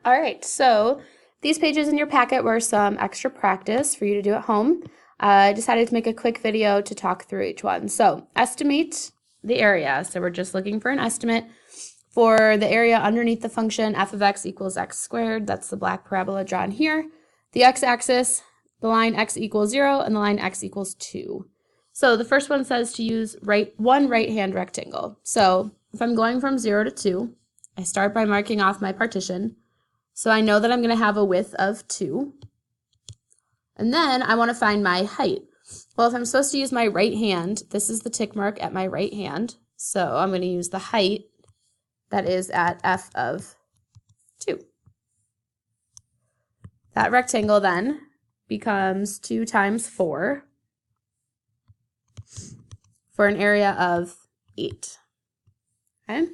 All right, so these pages in your packet were some extra practice for you to do at home. I decided to make a quick video to talk through each one. So estimate the area. So we're just looking for an estimate for the area underneath the function f of x equals x squared. That's the black parabola drawn here. The x-axis, the line x equals 0, and the line x equals 2. So the first one says to use one right-hand rectangle. So if I'm going from 0 to 2, I start by marking off my partition. So I know that I'm going to have a width of 2. And then I want to find my height. Well, if I'm supposed to use my right hand, this is the tick mark at my right hand. So I'm going to use the height that is at f of 2. That rectangle then becomes 2 times 4 for an area of 8. Okay?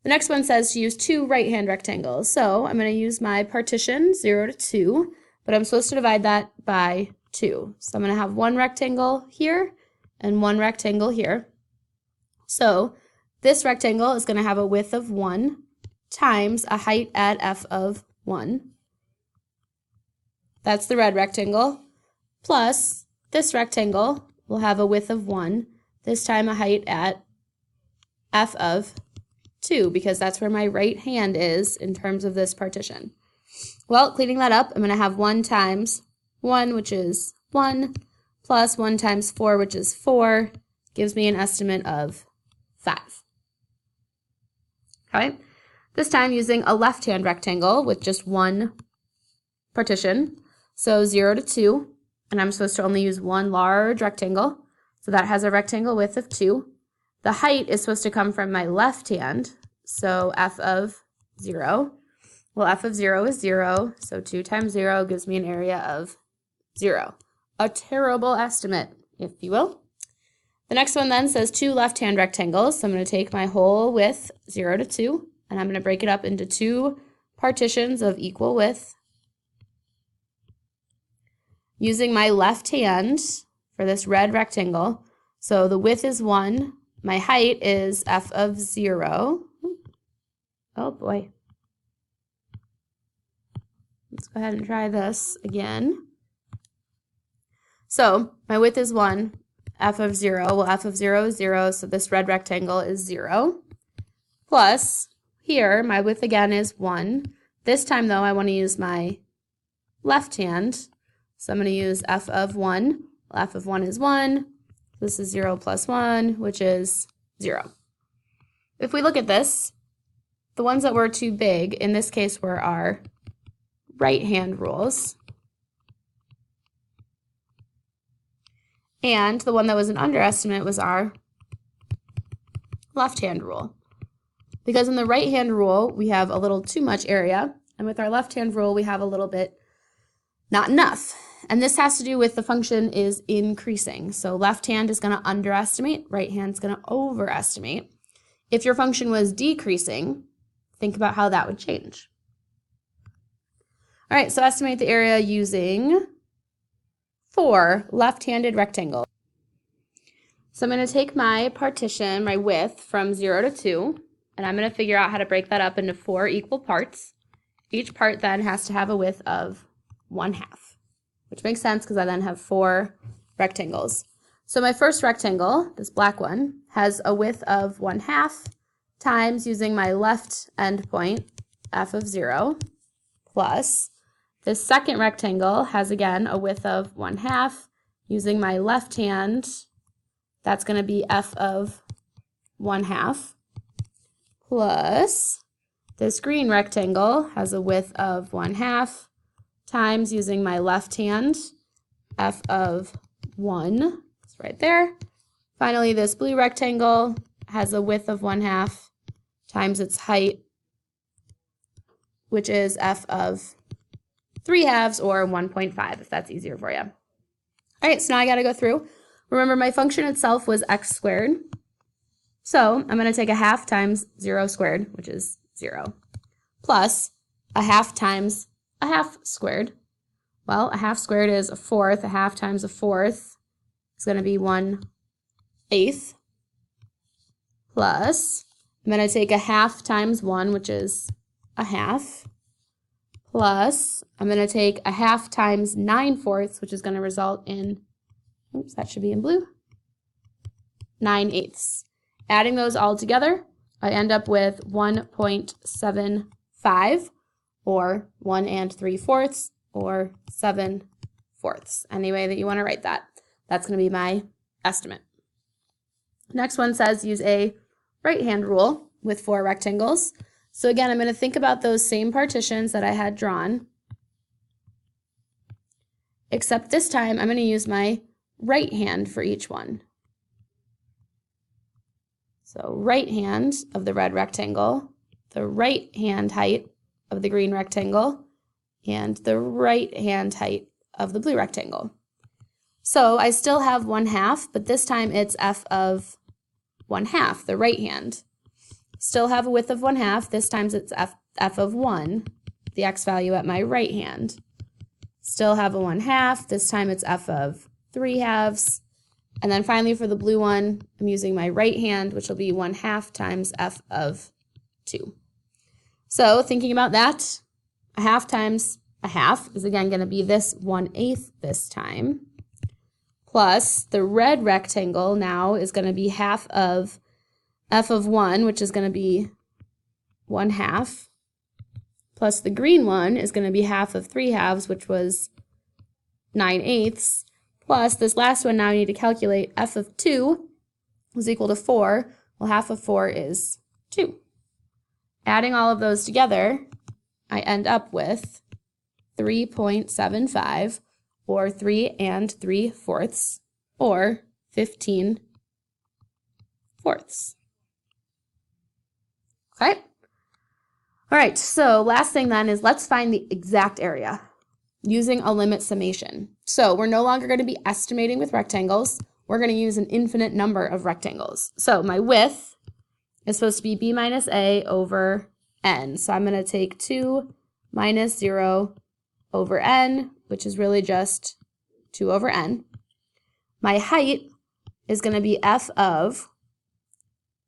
The next one says to use 2 right-hand rectangles. So I'm going to use my partition 0 to 2, but I'm supposed to divide that by 2. So I'm going to have one rectangle here and one rectangle here. So this rectangle is going to have a width of 1 times a height at f of 1. That's the red rectangle. Plus this rectangle will have a width of 1, this time a height at f of 2, because that's where my right hand is in terms of this partition. Well, cleaning that up, I'm going to have 1 times 1, which is 1, plus 1 times 4, which is 4, gives me an estimate of 5. Okay, this time using a left-hand rectangle with just one partition, so 0 to 2, and I'm supposed to only use one large rectangle, so that has a rectangle width of 2. The height is supposed to come from my left hand, so f of 0. Well, f of 0 is 0, so 2 times 0 gives me an area of 0. A terrible estimate, if you will. The next one then says 2 left-hand rectangles, so I'm going to take my whole width, 0 to 2, and I'm going to break it up into 2 partitions of equal width. Using my left hand for this red rectangle, so the width is 1, my height is f of 0. Oh boy. Let's go ahead and try this again. So my width is 1, f of 0. Well, f of 0 is 0, so this red rectangle is 0. Plus, here, my width again is 1. This time, though, I want to use my left hand. So I'm going to use f of 1. Well, f of 1 is 1. This is 0 plus 1, which is 0. If we look at this, the ones that were too big, in this case, were our right-hand rules. And the one that was an underestimate was our left-hand rule. Because in the right-hand rule, we have a little too much area, and with our left-hand rule, we have a little bit not enough. And this has to do with the function is increasing. So left hand is going to underestimate, right hand is going to overestimate. If your function was decreasing, think about how that would change. All right, so estimate the area using 4 left-handed rectangles. So I'm going to take my partition, my width, from 0 to 2, and I'm going to figure out how to break that up into 4 equal parts. Each part then has to have a width of 1/2, which makes sense because I then have 4 rectangles. So my first rectangle, this black one, has a width of 1/2 times using my left endpoint, f of 0, plus this second rectangle has, again, a width of 1/2 using my left hand. That's going to be f of 1/2, plus this green rectangle has a width of 1/2 times using my left hand, f of 1. It's right there. Finally, this blue rectangle has a width of 1/2 times its height, which is f of 3/2 or 1.5, if that's easier for you. All right, so now I got to go through. Remember, my function itself was x squared. So I'm going to take 1/2 times 0 squared, which is 0, plus 1/2 times 1/2 squared. Well, 1/2 squared is 1/4. 1/2 times 1/4 is going to be 1/8. Plus, I'm going to take 1/2 times 1, which is 1/2, plus, I'm going to take a half times 9/4, which is going to result in, oops, that should be in blue, 9/8. Adding those all together, I end up with 1.75, or 1 3/4, or 7/4. Any way that you want to write that. That's going to be my estimate. Next one says use a right-hand rule with 4 rectangles. So again, I'm going to think about those same partitions that I had drawn, except this time I'm going to use my right hand for each one. So right hand of the red rectangle, the right hand height of the green rectangle, and the right hand height of the blue rectangle. So I still have 1/2, but this time it's f of 1/2, the right hand. Still have a width of 1/2, this time it's f of 1, the x value at my right hand. Still have a 1/2, this time it's f of 3/2. And then finally for the blue one, I'm using my right hand, which will be 1/2 times f of 2. So thinking about that, a half times a half is again going to be this 1/8 this time. Plus the red rectangle now is going to be half of f of 1, which is going to be 1/2. Plus the green one is going to be half of 3/2, which was 9/8. Plus this last one now I need to calculate f of 2 is equal to 4. Well, half of 4 is 2. Adding all of those together, I end up with 3.75, or 3 3/4, or 15/4. Okay? All right, so last thing then is let's find the exact area using a limit summation. So we're no longer going to be estimating with rectangles. We're going to use an infinite number of rectangles. So my width is supposed to be b minus a over n. So I'm going to take 2 minus 0 over n, which is really just 2 over n. My height is going to be f of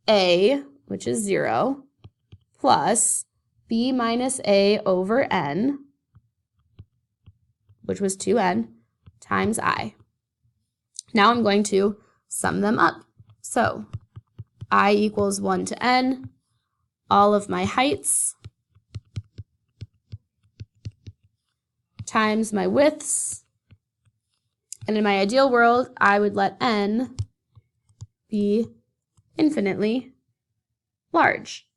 a, which is 0, plus b minus a over n, which was 2n, times I. Now I'm going to sum them up. So I equals 1 to n, all of my heights, times my widths, and in my ideal world, I would let n be infinitely large.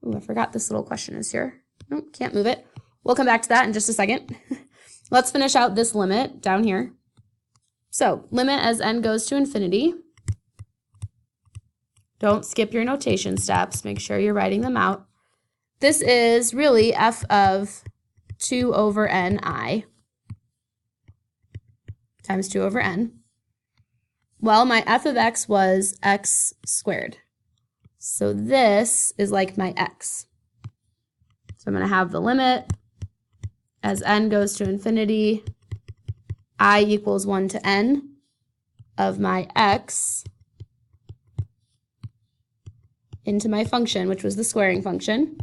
Ooh, I forgot this little question is here. Nope, can't move it. We'll come back to that in just a second. Let's finish out this limit down here. So, limit as n goes to infinity. Don't skip your notation steps. Make sure you're writing them out. This is really f of 2 over ni times 2 over n. Well, my f of x was x squared. So this is like my x. So I'm going to have the limit as n goes to infinity, I equals 1 to n of my x into my function, which was the squaring function,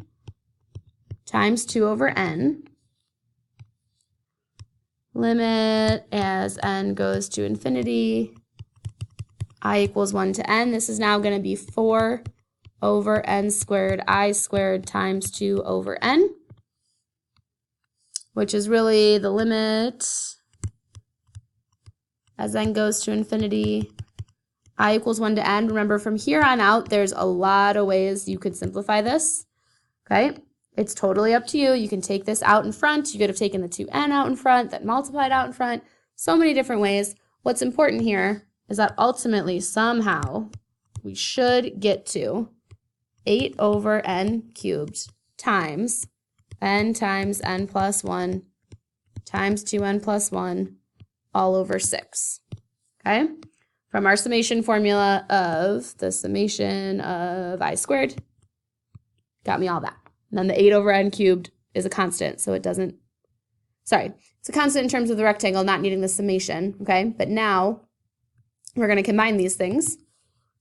times 2 over n. Limit as n goes to infinity, I equals 1 to n. This is now going to be 4 over n squared I squared times 2 over n, which is really the limit as n goes to infinity, I equals 1 to n. Remember, from here on out, there's a lot of ways you could simplify this, okay? It's totally up to you. You can take this out in front. You could have taken the 2n out in front, that multiplied out in front. So many different ways. What's important here is that ultimately, somehow, we should get to 8 over n cubed times n plus 1 times 2n plus 1 all over 6, okay? From our summation formula of the summation of I squared, got me all that. And then the 8 over n cubed is a constant, so it doesn't, sorry, it's a constant in terms of the rectangle, not needing the summation, okay? But now we're going to combine these things.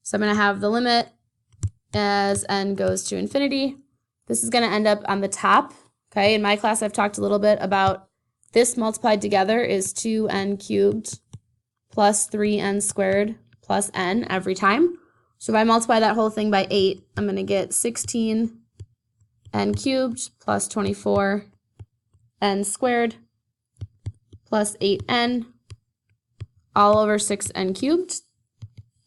So I'm going to have the limit as n goes to infinity. This is going to end up on the top, Okay, in my class I've talked a little bit about this multiplied together is 2n cubed plus 3n squared plus n every time. So if I multiply that whole thing by 8, I'm going to get 16n cubed plus 24n squared plus 8n all over 6n cubed.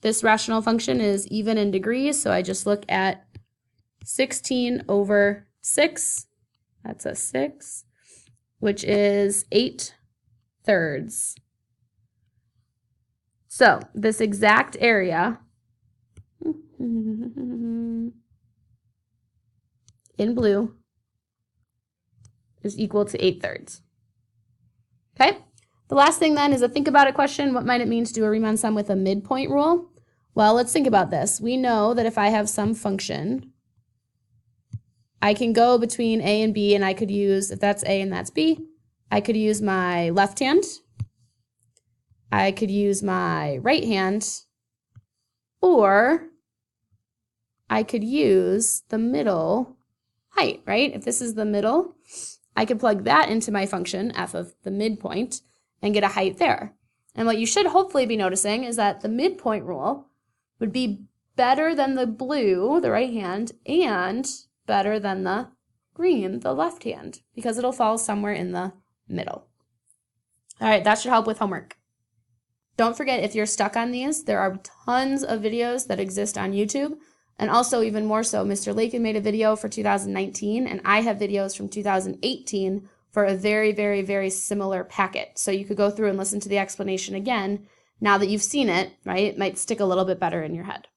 This rational function is even in degrees, so I just look at 16 over 6, that's a 6, which is 8/3. So this exact area in blue is equal to 8/3. Okay? The last thing then is a think about it question. What might it mean to do a Riemann sum with a midpoint rule? Well, let's think about this. We know that if I have some function, I can go between a and b, and I could use, if that's a and that's b, I could use my left hand, I could use my right hand, or I could use the middle height, right? If this is the middle, I could plug that into my function, f of the midpoint, and get a height there. And what you should hopefully be noticing is that the midpoint rule would be better than the blue, the right hand, and better than the green, the left hand, because it'll fall somewhere in the middle. All right, that should help with homework. Don't forget, if you're stuck on these, there are tons of videos that exist on YouTube. And also, even more so, Mr. Lakin made a video for 2019, and I have videos from 2018 for a very, very, very similar packet. So you could go through and listen to the explanation again. Now that you've seen it, right, it might stick a little bit better in your head.